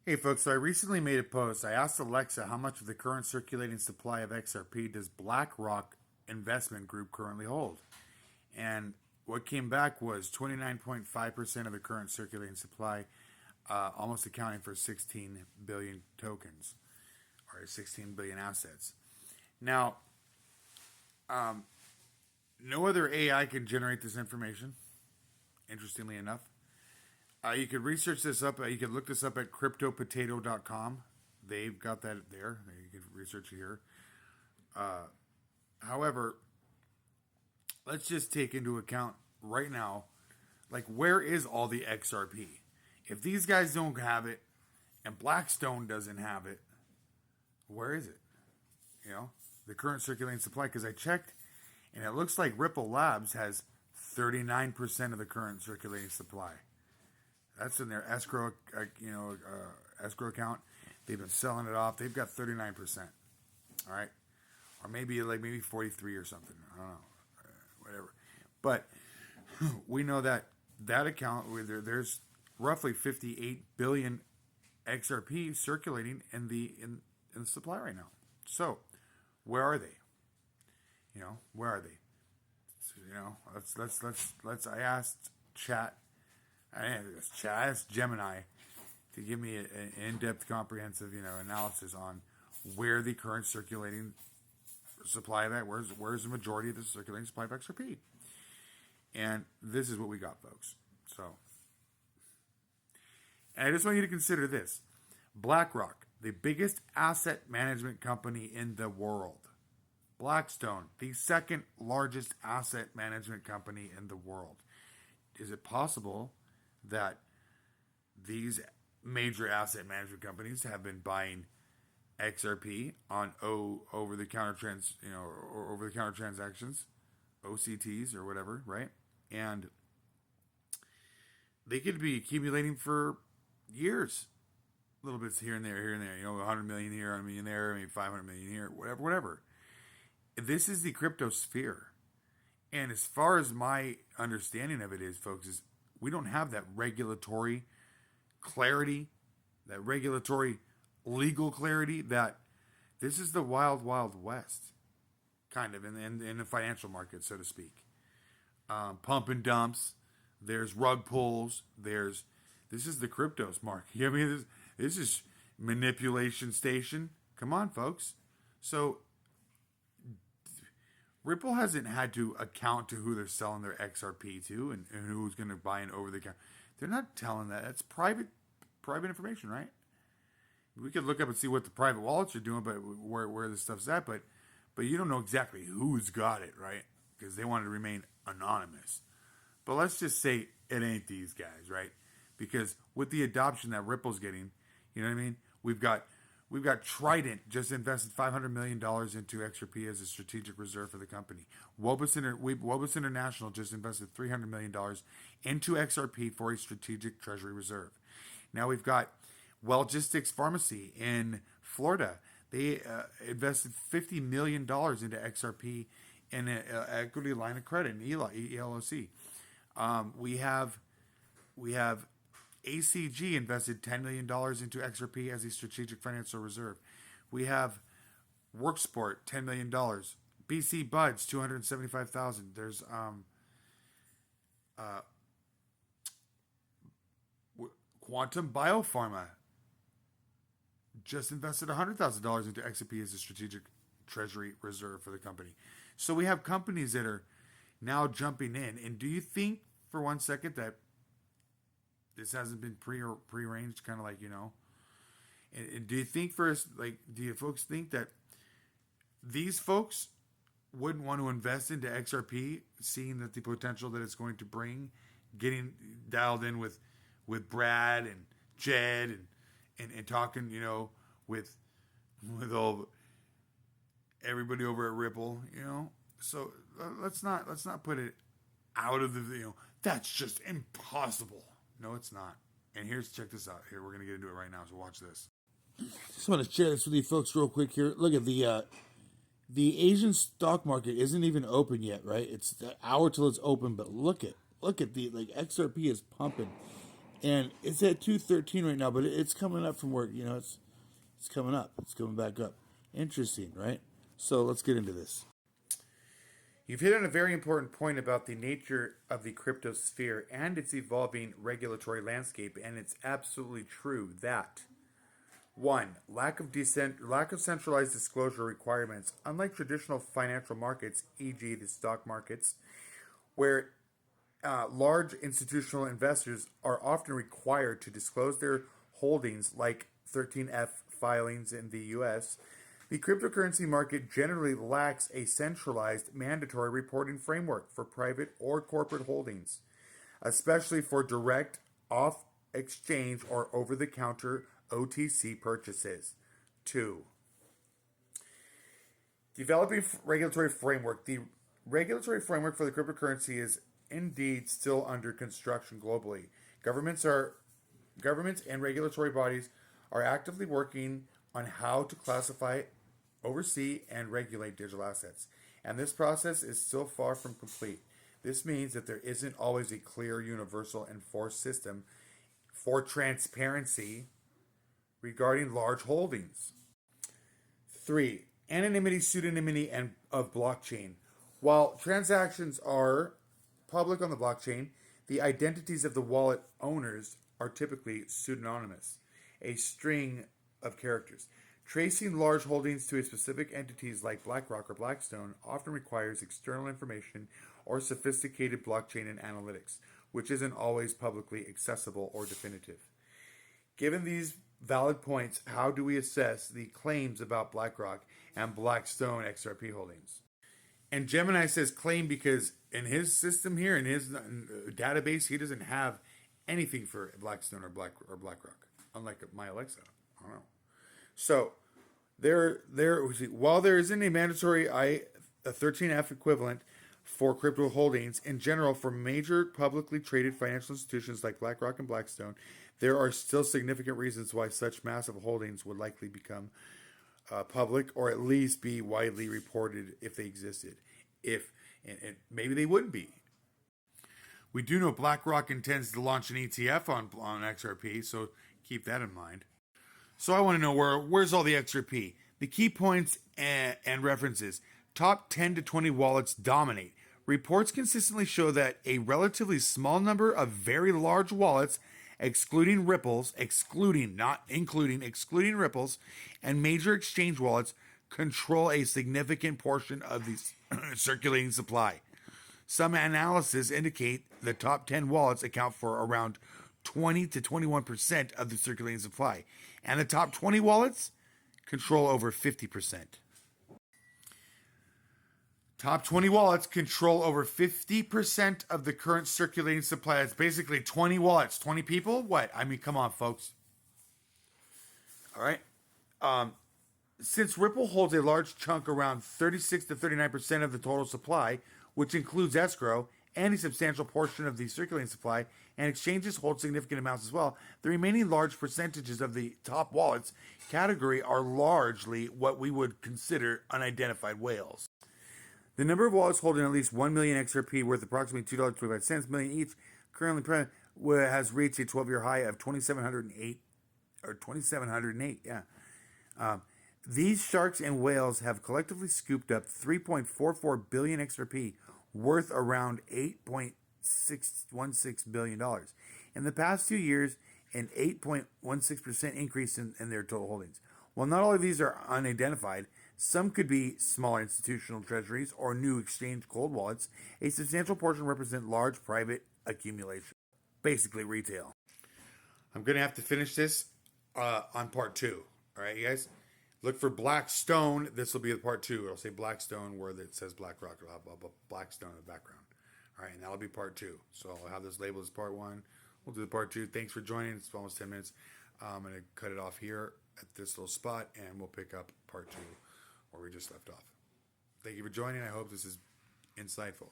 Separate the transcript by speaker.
Speaker 1: Hey folks, so I recently made a post. I asked Alexa how much of the current circulating supply of XRP does BlackRock Investment Group currently hold? And what came back was 29.5% of the current circulating supply, almost accounting for 16 billion tokens or 16 billion assets. Now, no other AI can generate this information, interestingly enough. You could research this up. You could look this up at cryptopotato.com. They've got that there. You can research it here. However, let's just take into account right now, like, where is all the XRP? If these guys don't have it and Blackstone doesn't have it, where is it? You know, the current circulating supply, because I checked and it looks like Ripple Labs has 39% of the current circulating supply. That's in their escrow account. They've been selling it off. They've got 39%. All right, or maybe 43 or something. I don't know, whatever. But we know that account there's roughly 58 billion XRP circulating in the supply right now. So where are they? Where are they? So, let's. I asked Chat. I asked Gemini to give me an in-depth, comprehensive, analysis on where the current circulating supply of that, where's the majority of the circulating supply of XRP, and this is what we got, folks. So, and I just want you to consider this: BlackRock, the biggest asset management company in the world. Blackstone, the second largest asset management company in the world. Is it possible that these major asset management companies have been buying XRP on over the counter transactions, OCTs or whatever, right? And they could be accumulating for years, little bits here and there, 100 million here, 100 million there, maybe 500 million here, whatever. This is the crypto sphere. And as far as my understanding of it is, folks, is we don't have that regulatory clarity, that regulatory legal clarity, that this is the wild, wild west, kind of, in the financial market, so to speak. Pump and dumps, there's rug pulls, this is the cryptos market. I mean, this is manipulation station. Come on, folks. So Ripple hasn't had to account to who they're selling their XRP to and who's going to buy an over the counter. They're not telling that. It's private information, right? We could look up and see what the private wallets are doing, but where the stuff's at. But you don't know exactly who's got it, right? Because they want to remain anonymous. But let's just say it ain't these guys, right? Because with the adoption that Ripple's getting, you know what I mean? We've got Trident just invested $500 million into XRP as a strategic reserve for the company. Wobus International just invested $300 million into XRP for a strategic treasury reserve. Now we've got Wellgistics Pharmacy in Florida. They invested $50 million into XRP in an equity line of credit, in ELOC. We have ACG invested $10 million into XRP as a strategic financial reserve. We have Worksport, $10 million. BC Buds, $275,000. There's Quantum Biopharma just invested $100,000 into XRP as a strategic treasury reserve for the company. So we have companies that are now jumping in. And do you think for one second that this hasn't been prearranged, kind of like, And do you think do you folks think that these folks wouldn't want to invest into XRP, seeing that the potential that it's going to bring, getting dialed in with Brad and Jed and talking, with all everybody over at Ripple, So let's not put it out of the, that's just impossible. No, it's not. And check this out. Here, we're going to get into it right now, so watch this.
Speaker 2: Just want to share this with you folks real quick here. Look at the Asian stock market isn't even open yet, right? It's an hour till it's open, but look at the XRP is pumping. and it's at 213 right now, but it's coming up from where it's coming up. It's coming back up. Interesting, right? So let's get into this.
Speaker 1: You've hit on a very important point about the nature of the crypto sphere and its evolving regulatory landscape, and it's absolutely true that one, lack of centralized disclosure requirements. Unlike traditional financial markets, e.g., the stock markets, where large institutional investors are often required to disclose their holdings, like 13F filings in the U.S., the cryptocurrency market generally lacks a centralized mandatory reporting framework for private or corporate holdings, especially for direct, off exchange, or over the counter OTC purchases. 2. Developing regulatory framework. The regulatory framework for the cryptocurrency is indeed still under construction globally. Governments and regulatory bodies are actively working on how to classify, oversee, and regulate digital assets. And this process is still far from complete. This means that there isn't always a clear, universal, enforced system for transparency regarding large holdings. 3. Anonymity, pseudonymity, and of blockchain. While transactions are public on the blockchain, the identities of the wallet owners are typically pseudonymous, a string of characters. Tracing large holdings to a specific entities like BlackRock or Blackstone often requires external information or sophisticated blockchain and analytics, which isn't always publicly accessible or definitive. Given these valid points, how do we assess the claims about BlackRock and Blackstone XRP holdings? And Gemini says claim because in his system here, in his database, he doesn't have anything for Blackstone or BlackRock, unlike my Alexa. I don't know. So, while there isn't a mandatory a 13F equivalent for crypto holdings, in general, for major publicly traded financial institutions like BlackRock and Blackstone, there are still significant reasons why such massive holdings would likely become public, or at least be widely reported if they existed. And maybe they wouldn't be. We do know BlackRock intends to launch an ETF on XRP, so keep that in mind. So I want to know where's all the XRP? The key points and references. Top 10 to 20 wallets dominate. Reports consistently show that a relatively small number of very large wallets, excluding Ripples, excluding Ripples, and major exchange wallets, control a significant portion of the circulating supply. Some analysis indicate the top 10 wallets account for around 20 to 21% of the circulating supply, and the top 20 wallets control over 50%. Top 20 wallets control over 50% of the current circulating supply. That's basically 20 wallets, 20 people. What? I mean, come on, folks. All right. Since Ripple holds a large chunk, around 36 to 39% of the total supply, which includes escrow and a substantial portion of the circulating supply, and exchanges hold significant amounts as well, the remaining large percentages of the top wallets category are largely what we would consider unidentified whales. The number of wallets holding at least 1 million XRP, worth approximately $2.25 million each, currently has reached a 12-year high of 2,708, or 2,708. Yeah. These sharks and whales have collectively scooped up 3.44 billion XRP, worth around $8.616 billion. In the past 2 years, an 8.16% increase in their total holdings. While not all of these are unidentified, some could be smaller institutional treasuries or new exchange cold wallets. A substantial portion represent large private accumulation, basically retail. I'm going to have to finish this on part 2. All right, you guys? Look for Blackstone. This will be the part 2. It'll say Blackstone where it says BlackRock. It'll have Blackstone in the background. All right, and that'll be part 2. So I'll have this labeled as part 1. We'll do the part 2. Thanks for joining. It's almost 10 minutes. I'm going to cut it off here at this little spot, and we'll pick up part 2 where we just left off. Thank you for joining. I hope this is insightful.